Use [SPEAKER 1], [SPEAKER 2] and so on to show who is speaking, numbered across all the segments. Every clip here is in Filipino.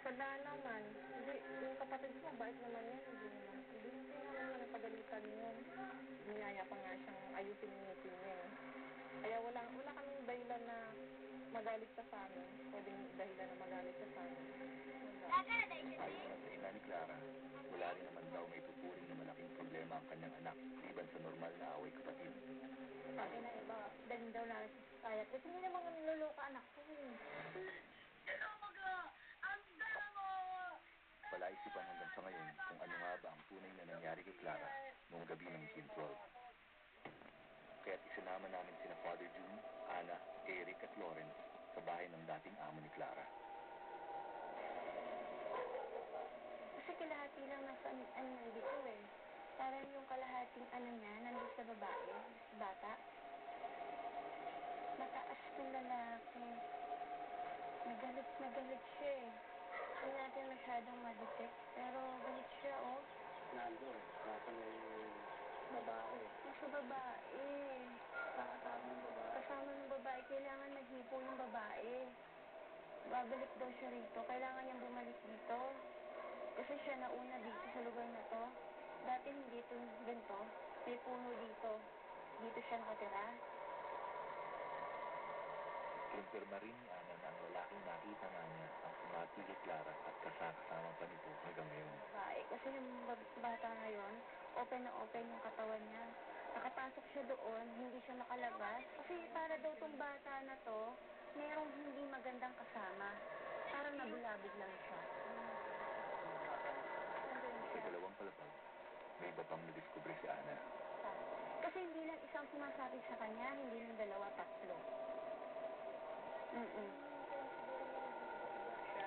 [SPEAKER 1] Wala naman. Hindi, yung kapatid ko, bait naman yan. Hindi naman nagpagalitan yun. Niyaya pa nga siyang ayusin yung ngipin niya eh. Kaya wala kaming dahilan na magalit ka sa amin. Pwedeng dahilan na magalit ka sa amin. Wala.
[SPEAKER 2] Ayon naman sa ina ni Clara, wala rin naman daw may tuturing na malaking problema ang kanyang anak, liban sa normal na away kapatid.
[SPEAKER 1] Sabi na iba, dalhin daw namin sa kaya. Kasi hindi naman niloloka anak ko eh.
[SPEAKER 2] Palaisipan hanggang sa ngayon kung ano nga ba ang tunay na nangyari kay Clara noong gabi ng June 12. Kaya't isinama namin sina Father June, Ana, Eric at Lawrence sa bahay ng dating amo ni Clara.
[SPEAKER 1] Kasi kalahati lang nasa nandito eh. Parang yung kalahating niya, nandito sa babae, sa bata. Mataas ng lalaki. Nagalit siya eh. Hindi natin masyadong ma-detect, pero galit siya oh.
[SPEAKER 3] Nandun, nasa may babae.
[SPEAKER 1] Nasa babae.
[SPEAKER 3] Kasama ng babae.
[SPEAKER 1] Kasama ng babae, kailangan naghipo yung babae. Babalik daw siya rito, kailangan niyang bumalik dito. Kasi siya nauna dito sa lugar na to. Dati hindi ito ganito, may puno dito. Dito siya nakatira.
[SPEAKER 2] Kinumpirma rin ni Ana na ang lalaking nakita nga niya ang sumati kay Clara at kasama pa nito hanggang ngayon.
[SPEAKER 1] Babae, kasi yung bata ngayon, open na open yung katawan niya. Nakapasok siya doon, hindi siya makalabas. Kasi para daw tong bata na to, mayroong hindi magandang kasama. Parang nabulabog lang siya.
[SPEAKER 2] Sa dalawang palapag, may iba pang nadiskubre si Ana.
[SPEAKER 1] Kasi hindi lang isang sumasabi sa kanya, hindi lang dalawa, tatlo.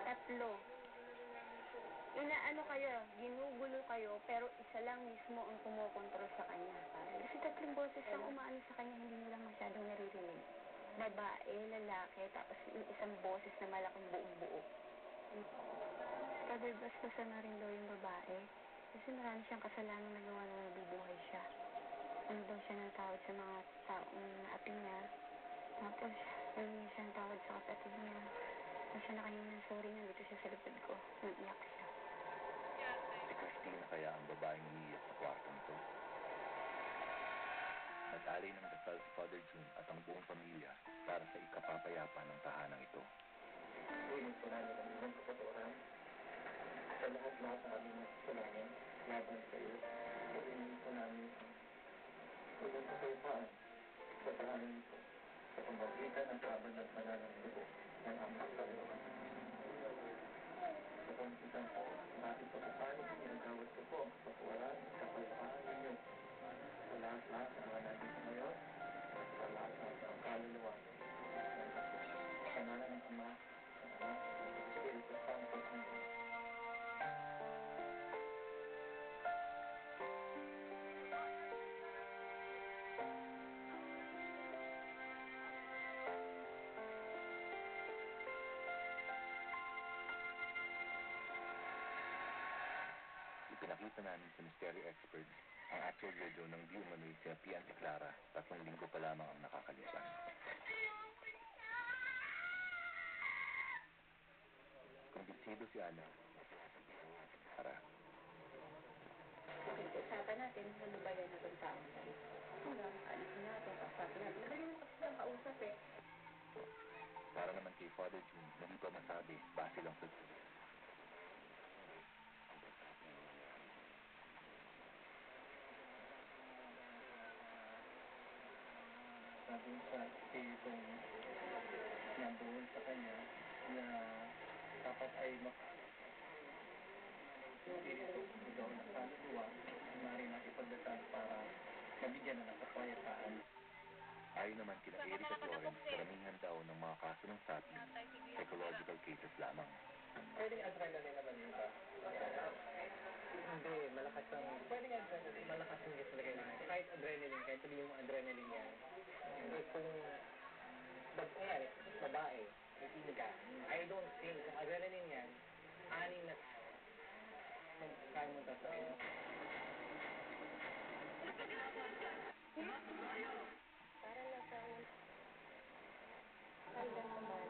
[SPEAKER 1] Tatlo. Inaano kayo, ginugulo kayo, pero isa lang mismo ang kumokontrol sa kanya. Kasi tatlong boses ang umaano sa kanya, hindi nila masyadong naririnig. Babae, lalaki, tapos yung isang boses na malaking buong-buo. Kabibas-basan na rin daw yung babae. Kasi marami siyang kasalanan na gawa nung nabubuhay siya. Ano daw siya ng tawad sa mga taong naapi niya. Tapos, humingi siya ng tawad sa kapatid niya. Nung siya nakahingi ng sorry, nandito siya sa lupad ko. Nag-iyak siya.
[SPEAKER 2] Si Christina kaya ang babaeng umiiyak sa kwartong ito. Nag-alay ng dasal si Father June at ang buong pamilya para sa ikapapayapa ng tahanang ito.
[SPEAKER 3] Ulit po namin ang ibang kapaturan. Sa lahat-lahat ng aming kasalanan, laban sa iyo. Pagpili po namin ang ibang kapayapaan sa tahanan nito. Sa pamamagitan ng kaban ng pananang dugo ng aming Panginoon. Sa pamamagitan po, ang ating pagkapalit, ginagawad ko po ang kapaturan sa kapayapaan ninyo. Sa lahat-lahat ng mga nandito ngayon, at sa lahat-lahat ng kaluluwa ng kapos. Sa ngalan ng Ama, ng Anak, ng Espiritu Santo. Amen.
[SPEAKER 2] Ipinakita namin sa mystery experts ang actual video ng di umano'y sinapian si Clara 3 linggo pa lamang ang nakakalipan. Kumbinsido si Ana. Clara.
[SPEAKER 1] Usapan natin, ano ba yan itong taong yan? Hanggang, alisin natin, kausapin natin. Madali mo kasi lang kausap eh.
[SPEAKER 2] Para naman kay Father June, hindi pa masabi, base lang sa
[SPEAKER 3] Sabi sa Espiritu nandoon sa kanya na dapat ay Espiritu ikaw na kaluluwa narin natin pagdasal para mabigyan na ng kapayapaan.
[SPEAKER 2] Ayon naman kina Eric at Lawrence, karamihan daw ng mga kaso ng sapi, psychological cases lamang.
[SPEAKER 3] Pwedeng adrenaline naman yun ba? Hindi, malakas ang... Pwedeng adrenaline, malakas ang adrenaline. Kahit adrenaline, kahit sabihin mo adrenaline yan. Kung babae, itin ka, I don't think, kung adrenaline yan, aning na kaya mo tasakin.
[SPEAKER 1] Para lang sa hanggang naman,